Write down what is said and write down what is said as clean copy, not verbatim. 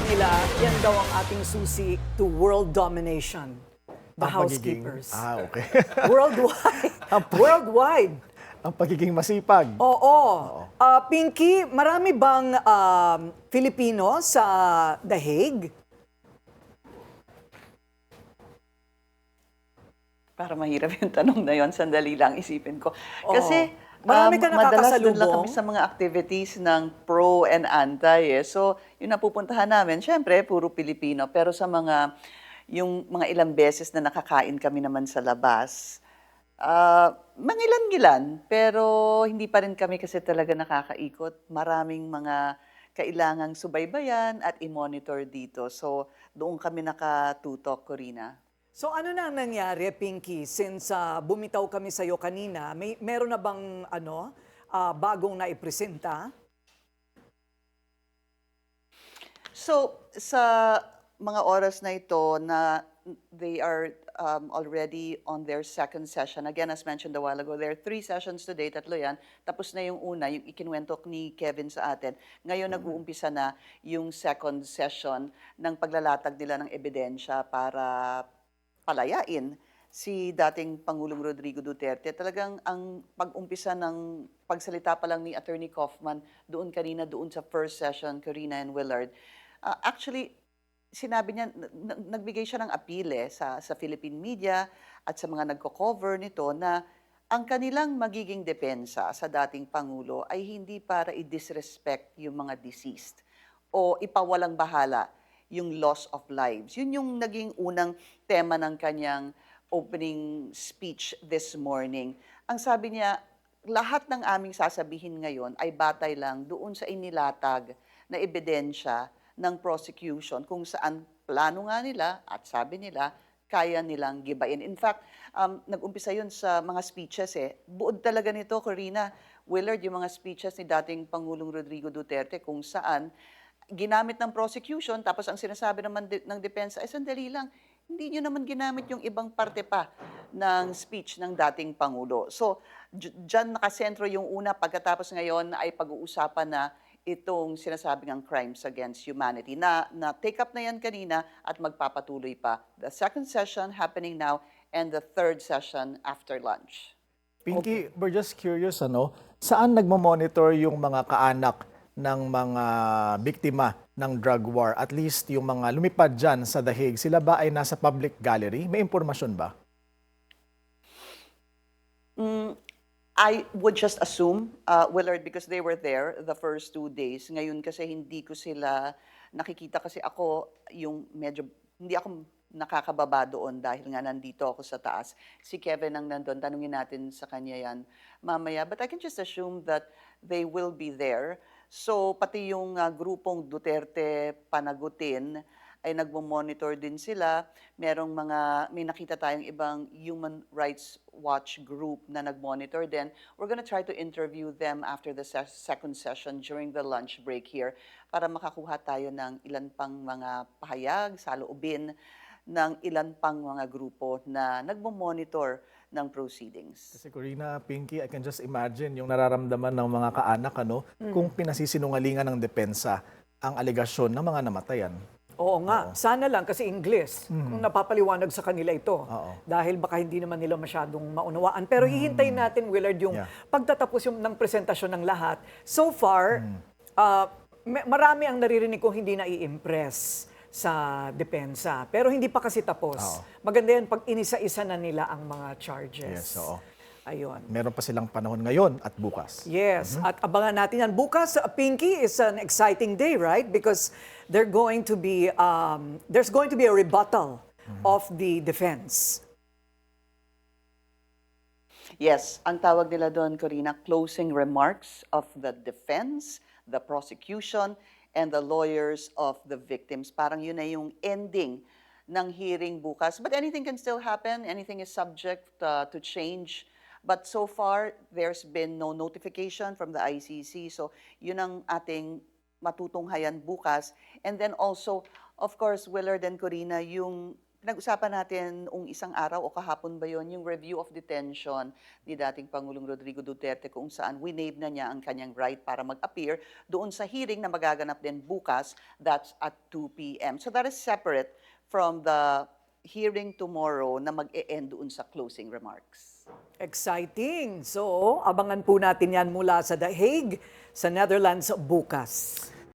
nila, yan daw ang ating susi to world domination. The Ang pagiging- housekeepers. Okay. Worldwide. Worldwide. Ang pagiging masipag. Oo. Pinky, marami bang Filipino sa The Hague? Para mahirap yung tanong na yon, sandali lang isipin ko. Kasi Marami ka madalas doon lang nakakasalubong? kami sa mga activities ng pro and anti. So, yung napupuntahan namin, syempre, puro Pilipino. Pero sa yung mga ilang beses na nakakain kami naman sa labas, mangilan-ngilan. Pero hindi pa rin kami kasi talaga nakakaikot. Maraming mga kailangang subaybayan at i-monitor dito. So, doon kami nakatutok, Corina. So ano na ang nangyari, Pinky, since bumitaw kami sa iyo kanina, meron na bang bagong naipresenta? So, sa mga oras na ito na they are already on their second session. Again, as mentioned a while ago, there are 3 sessions today, tatlo yan. Tapos na yung una, yung ikinwentok ni Kevin sa atin. Ngayon, nag-uumpisa na yung second session ng paglalatag nila ng ebidensya para palayain si dating Pangulong Rodrigo Duterte. Talagang ang pag-umpisa ng pagsalita pa lang ni Attorney Kaufman doon kanina, doon sa first session, Corina and Willard. Actually, sinabi niya, nagbigay siya ng apile sa Philippine media at sa mga nagko-cover nito na ang kanilang magiging depensa sa dating Pangulo ay hindi para i-disrespect yung mga deceased o ipawalang bahala yung loss of lives. Yun yung naging unang tema ng kanyang opening speech this morning. Ang sabi niya, lahat ng aming sasabihin ngayon ay batay lang doon sa inilatag na ebidensya ng prosecution kung saan plano nga nila at sabi nila, kaya nilang gibain. In fact, nag-umpisa yun sa mga speeches Buod talaga nito, Corina, Willard, yung mga speeches ni dating Pangulong Rodrigo Duterte kung saan ginamit ng prosecution, tapos ang sinasabi naman ng depensa ay sandali lang, hindi nyo naman ginamit yung ibang parte pa ng speech ng dating Pangulo. So, dyan nakasentro yung una, pagkatapos ngayon ay pag-uusapan na itong sinasabing ang crimes against humanity na take up na yan kanina at magpapatuloy pa. The second session happening now and the third session after lunch. Pinky, we're just curious, saan nagmo-monitor yung mga kaanak ng mga biktima ng drug war? At least yung mga lumipad dyan sa The Hague, sila ba ay nasa public gallery? May impormasyon ba? I would just assume, Willard, because they were there the first 2 days. Ngayon kasi hindi ko sila nakikita kasi ako yung medyo, hindi ako nakakababa doon dahil nga nandito ako sa taas. Si Kevin ang nandun, tanungin natin sa kanya yan mamaya. But I can just assume that they will be there. So pati yung grupong Duterte Panagutin ay nagmo-monitor din sila. May nakita tayong ibang Human Rights Watch group na nag-monitor din. We're gonna try to interview them after the second session during the lunch break here para makakuha tayo ng ilan pang mga pahayag, saloobin ng ilan pang mga grupo na nagmo-monitor ng proceedings. Kasi Corina, Pinky, I can just imagine yung nararamdaman ng mga kaanak kung pinasisinungalingan ng depensa ang alegasyon ng mga namatayan. Oo nga, sana lang kasi English kung napapaliwanag sa kanila ito. Dahil baka hindi naman nila masyadong maunawaan. Pero hihintayin natin, Willard, yung pagtatapos ng presentasyon ng lahat. So far, marami ang naririnig kong hindi na-i-impress sa depensa. Pero hindi pa kasi tapos. Maganda yan pag inisa-isa na nila ang mga charges. Yes, oo. Ayun. Meron pa silang panahon ngayon at bukas. Yes, at abangan natin yan. Bukas, Pinky, is an exciting day, right? Because there's going to be a rebuttal of the defense. Yes, ang tawag nila doon, Corina, closing remarks of the defense, the prosecution, and the lawyers of the victims. Parang yun na yung ending ng hearing bukas. But anything can still happen. Anything is subject to change. But so far, there's been no notification from the ICC. So yun ang ating matutunghayan bukas. And then also, of course, Willard and Corina, yung Pinag-usapan natin isang araw o kahapon ba yon yung review of detention ni dating Pangulong Rodrigo Duterte kung saan winave na niya ang kanyang right para mag-appear doon sa hearing na magaganap din bukas, that's at 2 p.m. So that is separate from the hearing tomorrow na mag-e-end doon sa closing remarks. Exciting! So, abangan po natin yan mula sa The Hague, sa Netherlands bukas.